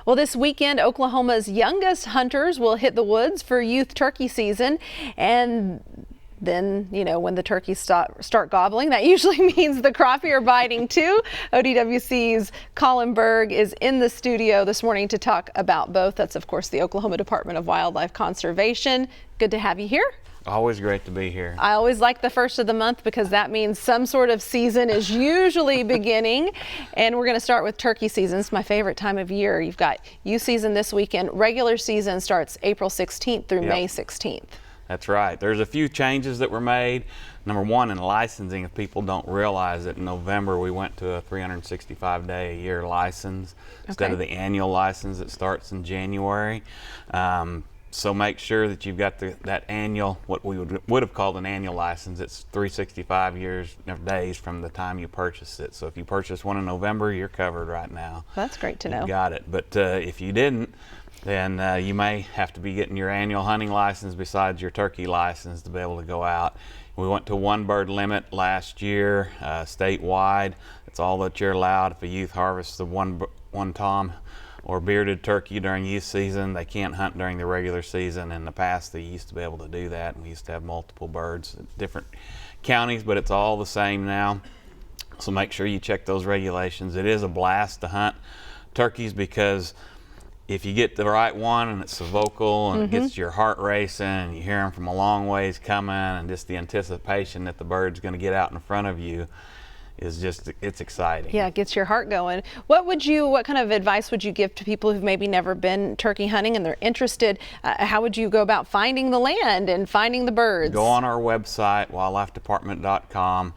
Well, this weekend, Oklahoma's youngest hunters will hit the woods for youth turkey season. And then, when the turkeys start gobbling, that usually means the crappie are biting too. ODWC's Colin Berg is in the studio this morning to talk about both. That's, of course, the Oklahoma Department of Wildlife Conservation. Good to have you here. Always great to be here. I always like the first of the month because that means some sort of season is usually beginning. And we're going to start with turkey season. It's my favorite time of year. You've got youth season this weekend. Regular season starts April 16th through May 16th. That's right. There's a few changes that were made. Number one, in licensing, if people don't realize it, in November we went to a 365-day-a-year license instead of the annual license that starts in January. So make sure that you've got that annual, what we would have called an annual license. It's 365 days from the time you purchase it. So if you purchase one in November, you're covered right now. That's great to know. You got it. But if you didn't, then you may have to be getting your annual hunting license besides your turkey license to be able to go out. We went to one bird limit last year, statewide. That's all that you're allowed. If a youth harvests the one tom or bearded turkey during youth season, they can't hunt during the regular season. In the past, they used to be able to do that, and we used to have multiple birds in different counties, but it's all the same now. So make sure you check those regulations. It is a blast to hunt turkeys because if you get the right one and it's so vocal and it gets your heart racing and you hear them from a long ways coming, and just the anticipation that the bird's going to get out in front of you is just, it's exciting. Yeah, it gets your heart going. What kind of advice would you give to people who've maybe never been turkey hunting and they're interested? How would you go about finding the land and finding the birds? Go on our website, wildlifedepartment.com,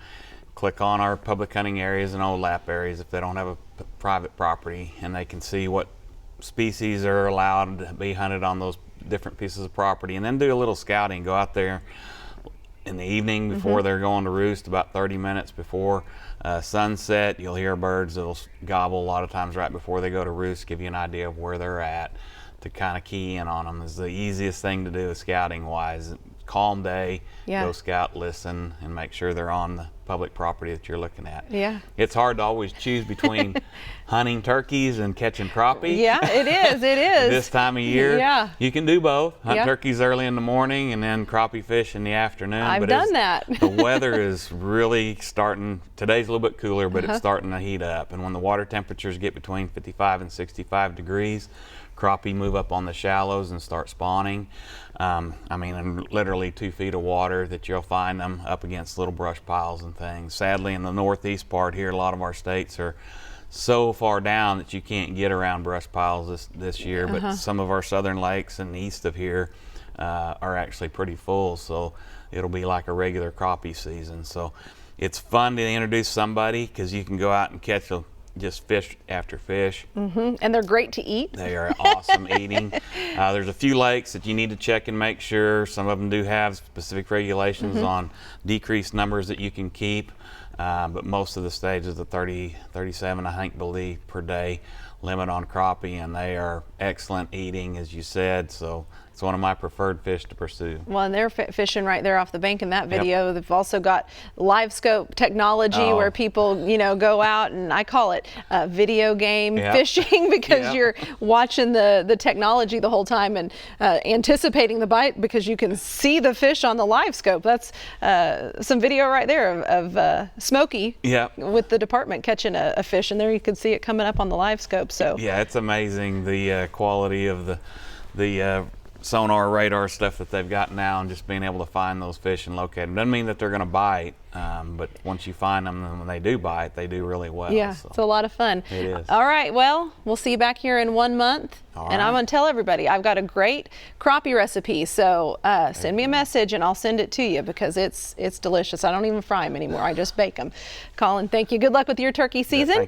click on our public hunting areas and OLAP areas if they don't have a private property, and they can see what species are allowed to be hunted on those different pieces of property, and then do a little scouting. Go out there in the evening before they're going to roost, about 30 minutes before sunset. You'll hear birds that'll gobble a lot of times right before they go to roost, give you an idea of where they're at to kind of key in on them. Is the easiest thing to do scouting wise. Calm day, go scout, listen, and make sure they're on the public property that you're looking at. Yeah. It's hard to always choose between hunting turkeys and catching crappie. Yeah, it is. It is. This time of year, you can do both. Hunt turkeys early in the morning and then crappie fish in the afternoon. I've done that. The weather is really starting, today's a little bit cooler, but it's starting to heat up. And when the water temperatures get between 55 and 65 degrees, crappie move up on the shallows and start spawning. I mean, in literally 2 feet of water that you'll find them up against little brush piles and things. Sadly, in the northeast part here, a lot of our states are so far down that you can't get around brush piles this year, but some of our southern lakes and east of here are actually pretty full, so it'll be like a regular crappie season. So it's fun to introduce somebody because you can go out and catch just fish after fish. And they're great to eat. They are awesome eating. There's a few lakes that you need to check and make sure. Some of them do have specific regulations on decreased numbers that you can keep, but most of the stages, the 37, I think, believe per day limit on crappie, and they are excellent eating, as you said. So it's one of my preferred fish to pursue. Well, and they're fishing right there off the bank in that video. They've also got live scope technology where people, go out, and I call it video game fishing because you're watching the technology the whole time and anticipating the bite because you can see the fish on the live scope. That's some video right there of Smokey with the department catching a fish, and there you can see it coming up on the live scope. So yeah, it's amazing the quality of the sonar radar stuff that they've got now, and just being able to find those fish and locate them. Doesn't mean that they're going to bite, but once you find them, and when they do bite, they do really well. Yeah, so. It's a lot of fun. It is. All right, well, we'll see you back here in 1 month. And I'm going to tell everybody, I've got a great crappie recipe, so send me a message and I'll send it to you because it's delicious. I don't even fry them anymore. I just bake them. Colin, thank you. Good luck with your turkey season.